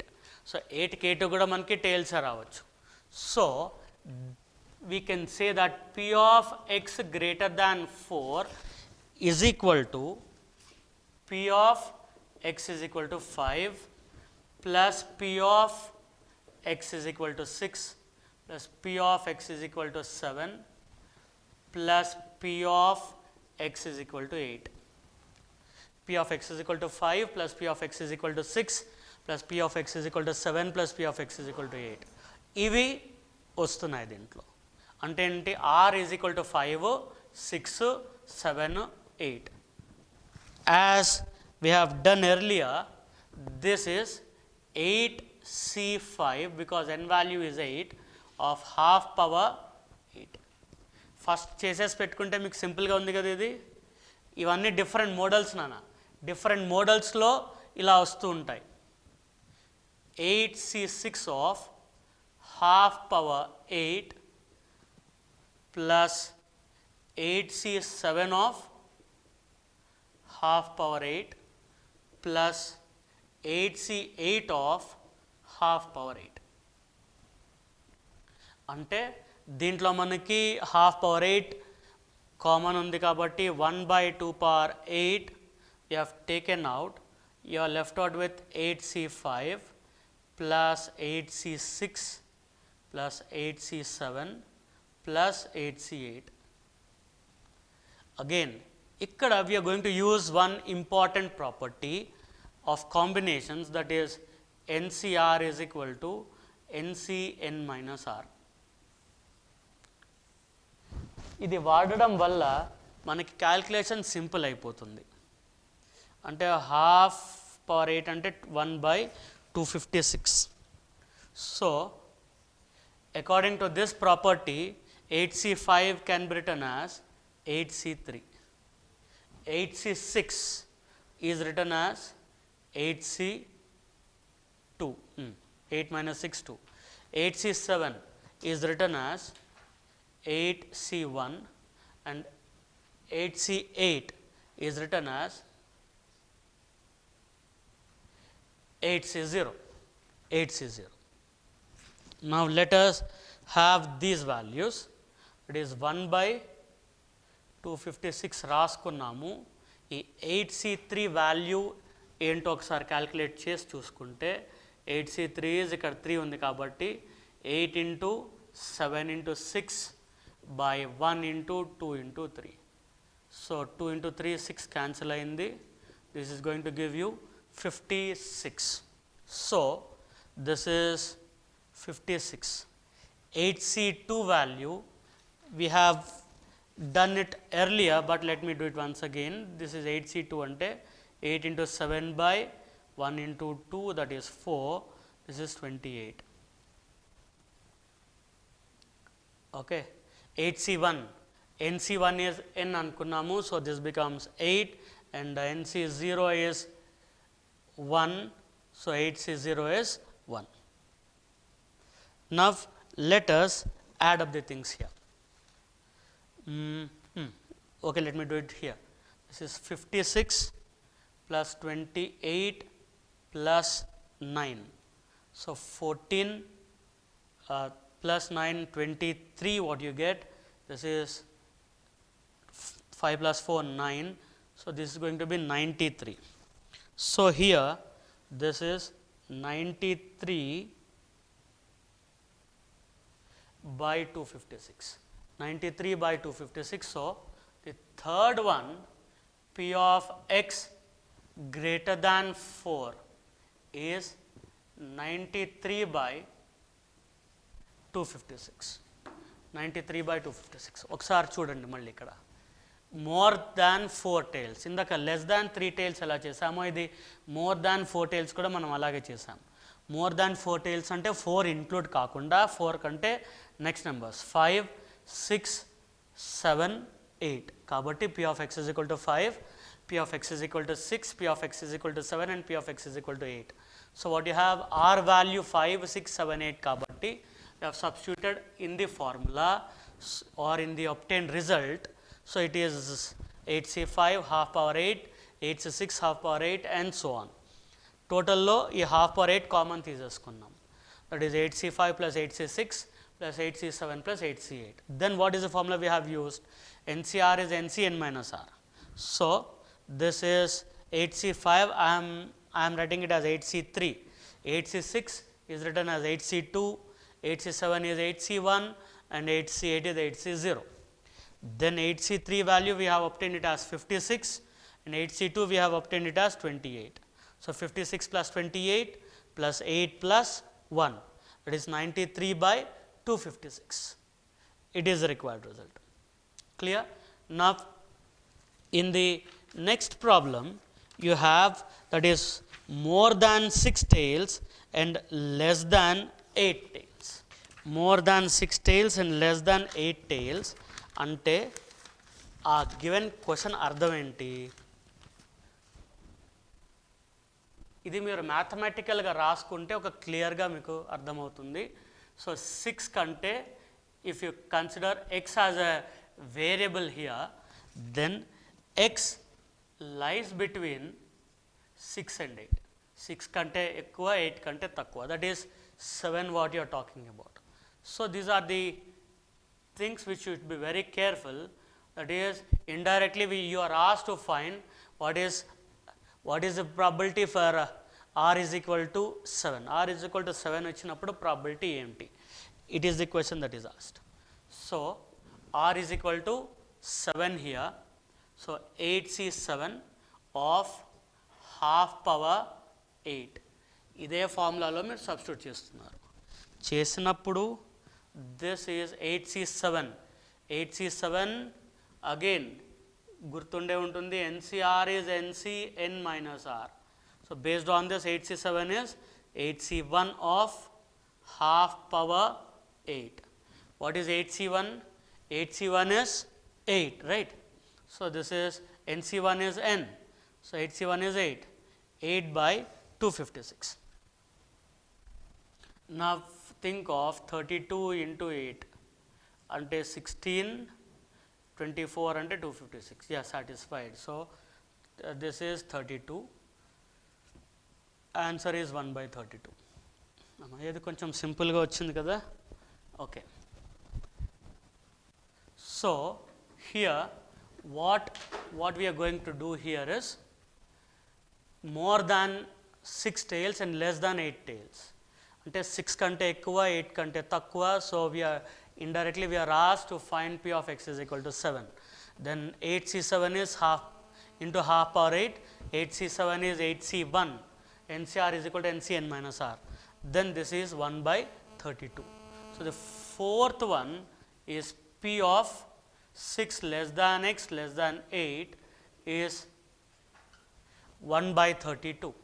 So 8 k2 కూడా మనకి tails రావచ్చు. So we can say that P of x greater than 4 is equal to P of x is equal to 5 plus P of x is equal to 6 plus P of x is equal to 7 plus P of x is equal to 8. P of x is equal to 5 plus P of x is equal to 6 plus P of x is equal to 7 plus P of x is equal to 8. ఇవి వస్తున్నాయి దీంట్లో. అంటే ఏంటి? r is equal to 5, 6, 7, 8. As we have done earlier, this is 8C5 because n value is 8 of half power 8. First చేసేసి పెట్టుకుంటే మీకు సింపుల్గా ఉంది కదా ఇది. ఇవన్నీ డిఫరెంట్ మోడల్స్ నాన్న. డిఫరెంట్ మోడల్స్లో ఇలా వస్తూ ఉంటాయి. 8C6 of half power 8 plus 8C7 of half power 8 plus 8C8 of half power 8. అంటే దీంట్లో మనకి half power 8 కామన్ ఉంది కాబట్టి 1/2 power 8 you have taken out. You are left out with 8C5 plus 8C6 plus 8C7 plus 8C8. Again, ikkada we are going to use one important property of combinations, that is NCR is equal to NCN minus R. ఇది వాడడం వల్ల మనకి calculation simple అయిపోతుంది. అంటే half power 8 అంటే 1/256. So according to this property 8C5 can be written as 8C3. 8C6 is written as 8C2. 8 minus 6 2. 8C7 is written as 8C1 and 8C8 is written as 8C0. 8C0. Now let us have these values. It is 1/256 రాసుకున్నాము. ఈ 8C3 value ఏంటో ఒకసారి calculate చేసి చూసుకుంటే 8C3 ఇక్కడ 3 ఉంది కాబట్టి 8 into 7 into 6 by 1 into 2 into 3. So 2 into 3 6 cancel అయింది. This is going to give you 56. So this is 56. 8C2 value we have done it earlier, but let me do it once again. This is 8C2 ante 8 into 7 by 1 into 2, that is 4. This is 28. Okay. 8C1, NC1 is n anukunnamu, so this becomes 8 and NC0 is 1, so 8C0 is 1. Now let us add up the things here. Okay, let me do it here. This is 56 plus 28 plus 9. So 14 plus 9, 23, what you get? This is 5 plus 4, 9. So this is going to be 93. So here this is 93 by 256. 93 by 256. So the third one, P of x greater than 4 is 93 by 256. 93 by 256. ఒకసారి చూడండి మళ్ళీ ఇక్కడ more than 4 tails. ఇందాక less than 3 tails ఎలా చేసామో ఇది more than 4 tails కూడా మనం అలాగే చేసాం. more than 4 tails అంటే 4 ఇంక్లూడ్ కాకుండా 4 కంటే నెక్స్ట్ నెంబర్స్ 5 6 7 8 కాబట్టి P of x is equal to 5, P of x is equal to 6, P of x is equal to 7 and P of x is equal to 8. So what you have, R value 5 6 7 8 కాబట్టి you have substituted in the formula or in the obtained result. So it is 8C5 half power 8, 8C6 half power 8 and so on. Total లో ఈ half power 8 common తీసేసుకున్నాం. That is 8C5 plus 8C6 plus 8C7 plus 8C8. Then what is the formula we have used? NCR is NCN minus R. So this is 8C5, I am writing it as 8C3. 8C6 is written as 8C2, 8C7 is 8C1 and 8C8 is 8C0. Then 8C3 value we have obtained it as 56 and 8C2 we have obtained it as 28. So 56 plus 28 plus 8 plus 1, that is 93 by 256. It is the required result. Clear? Now in the next problem you have that is more than 6 tails and less than 8 tails. More than 6 tails and less than 8 tails అంటే ఆ given question అర్థం ఏంటి? ఇది మీరు మ్యాథమెటికల్గా రాసుకుంటే ఒక క్లియర్గా మీకు అర్థమవుతుంది. సో 6 కంటే if you consider x as a variable here then x lies between 6 and 8. 6 కంటే ఎక్కువ, 8 కంటే తక్కువ, that is 7 what you are talking about. So these are the things which you should be very careful. That is indirectly you are asked to find what is the probability for r is equal to 7. R is equal to 7 వచ్చినప్పుడు probability ఏంటి? It is the question that is asked. So r is equal to 7 here. So 8C7 of half power 8. ఇదే ఫార్ములాలో మీరు substitute చేస్తున్నారు. చేసినప్పుడు this is 8C7. 8C7 again గుర్తుండే ఉంటుంది, NCR is NCN minus R. So based on this 8C7 is 8C1 of half power 8. What is 8C1? 8C1 is 8, right? So this is NC1 is N. So 8C1 is 8. 8 by 256. Now think of 32 into 8 ante 16, 24 ante 256. Yeah, satisfied. So this is 32. Answer is 1 by 32. ఇది కొంచెం సింపుల్గా వచ్చింది కదా. Okay, so here what we are going to do here is more than 6 tails and less than 8 tails. అంటే 6 కంటే ఎక్కువ, 8 కంటే తక్కువ. So indirectly we are asked to find P of x is equal to 7. Then 8C7 is half into half power 8. 8C7 is 8C1. NCR is equal to NCN minus R. Then this is 1 by 32. So the fourth one is P of 6 less than x less than 8 is 1 by 32.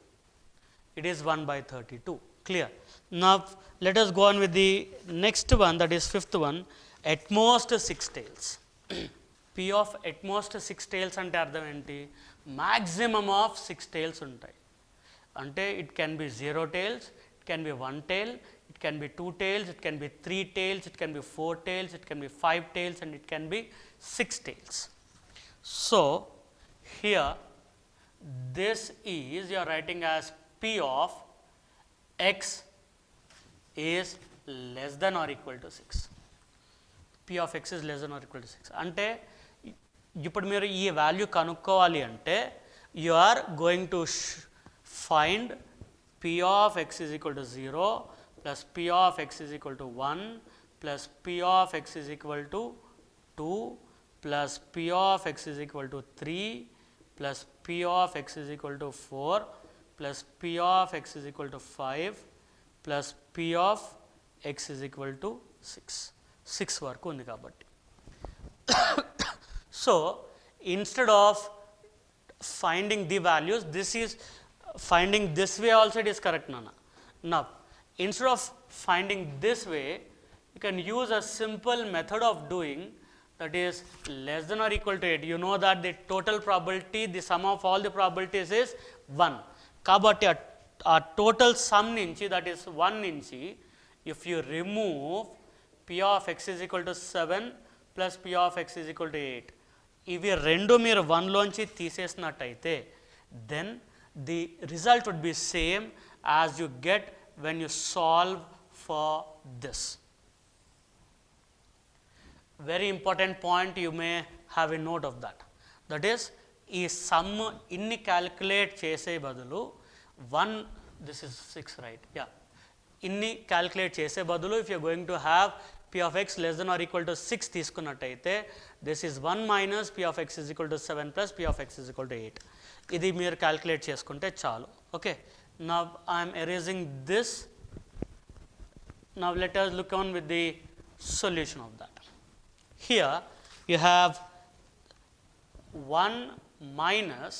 It is 1 by 32. Clear? Now let us go on with the next one, that is fifth one, at most 6 tails. P of at most 6 tails అంటే అర్థం ఏంటి? maximum of 6 tails ఉంటాయి. అంటే it can be 0 tails, it can be 1 tail, it can be 2 tails, it can be 3 tails, it can be 4 tails, it can be 5 tails, and it can be 6 tails. So here this is you are writing as P of x is less than or equal to 6. P of x is less than or equal to 6. అంటే ఇప్పుడు మీరు ఈ value కనుక్కోవాలి అంటే you are going to find P of x is equal to 0 plus P of x is equal to 1 plus P of x is equal to 2 plus P of x is equal to 3 plus P of x is equal to 4 plus P of x is equal to 5 plus P of x is equal to 6. 6 వరకు ఉంది కాబట్టి. So instead of finding the values, this is finding this way also it is correct, Nana. Now instead of finding this way, you can use a simple method of doing, that is less than or equal to 8. You know that the total probability, the sum of all the probabilities is 1. కాబట్టి ఆ total some నుంచి, that is 1 నుంచి, if you remove P of x is equal to 7 plus P of x is equal to 8, ఇవి రెండు మీరు 1లోంచి తీసేసినట్టయితే then the result would be same as you get when you solve for this. Very important point, you may have a note of that. That is, ఈ some ఇన్ని calculate చేసే బదులు this is 6, right? Yeah, ఇన్ని calculate చేసే బదులు if you are going to have P of x less than or equal to 6 తీసుకున్నట్టయితే this is 1 minus P of x is equal to 7 plus P of x is equal to 8. ఇది మీరు calculate చేసుకుంటే చాలు. Okay, now I am erasing this. Now let us look on with the solution of that. Here you have 1 minus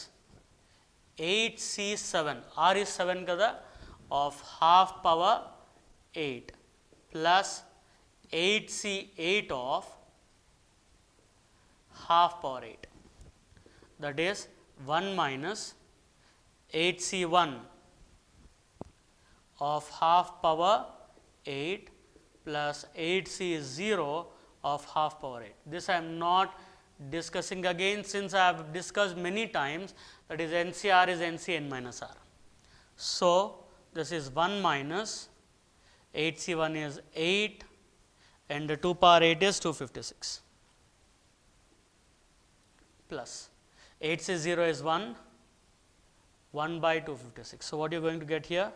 8C7, R is 7 kada, of half power 8 plus 8C8 of half power 8, that is 1 minus 8C1 of half power 8 plus 8C0 of half power 8. This I am not discussing again, since I have discussed many times, that is NCR is NCN minus R. So this is 1 minus 8C1 is 8 and 2 power 8 is 256 plus 8C0 is 1 by 256. So what you are going to get here?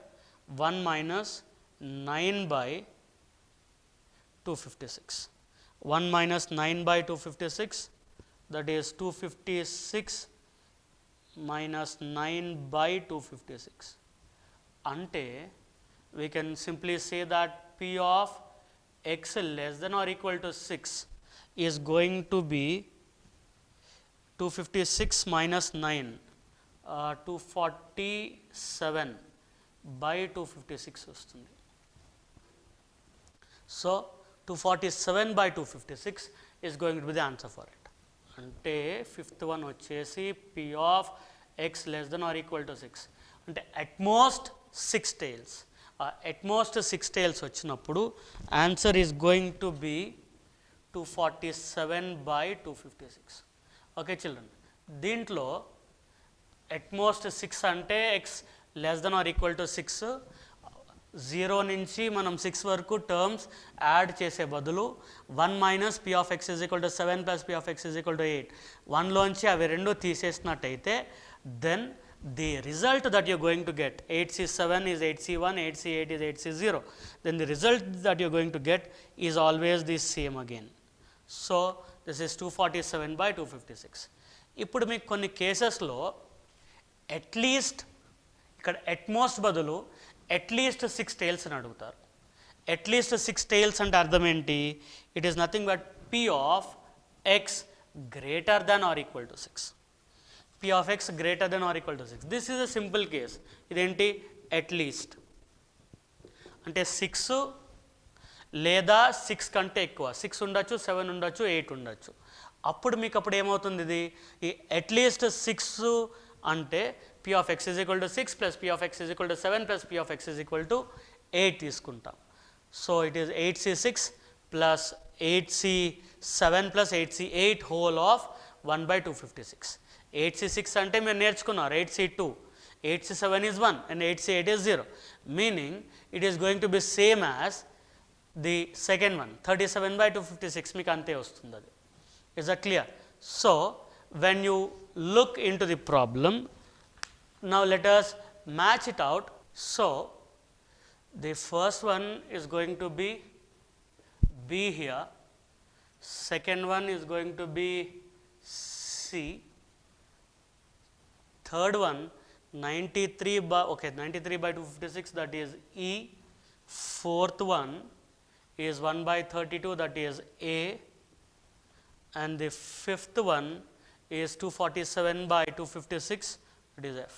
1 minus 9 by 256. 1 minus 9 by 256, that is 256 minus 9 by 256. Ante we can simply say that P of x less than or equal to 6 is going to be 256 minus 9, 247 by 256 వస్తుంది. So 247 by 256 is going to be the answer for it. అంటే fifth one వచ్చేసి P of x less than or equal to 6 అంటే at most 6 tails. At most 6 tails వచ్చినప్పుడు answer is going to be 247 by 256. Okay children, దీంట్లో at most 6 అంటే x less than or equal to 6, 0 నుంచి మనం 6 వరకు terms add చేసే బదులు 1 minus P of x is equal to 7 plus P of x is equal to 8, 1లోంచి అవి రెండు తీసేసినట్టయితే then the result that you are going to get 8C7 is 8C1, 8C8 is 8C0, then the result that you are going to get is always the same again. So this is 247 by 256. ఇప్పుడు మీకు కొన్ని కేసెస్లో at least ఇక్కడ utmost బదులు at least 6 tails అని అడుగుతారు. At least 6 tails అంటే అర్థం ఏంటి? It is nothing but P of x greater than or equal to 6. P of x greater than or equal to 6. This is a simple case. ఇదేంటి? At least అంటే 6 లేదా 6 కంటే ఎక్కువ, 6 ఉండొచ్చు, 7 ఉండొచ్చు, 8 ఉండొచ్చు. అప్పుడు మీకు అప్పుడు ఏమవుతుంది? ఇది ఈ అట్లీస్ట్ 6 అంటే P of x is equal to 6 plus P of x is equal to 7 plus P of x is equal to 8 తీసుకుంటాం. So it is 8C6 plus 8C7 plus 8C8 whole of 1 by 256. 8C6 అంటే మీరు నేర్చుకున్నారు 8C2, 8C7 is 1 and 8C8 is 0, meaning it is going to be same as the second one 37 by 256 మీకు అంతే వస్తుంది. అది is that clear? So when you look into the problem, now let us match it out. So the first one is going to be B here, second one is going to be C, third one 93 by 256, that is E, fourth one is 1 by 32, that is A, and the fifth one is 247 by 256, it is F.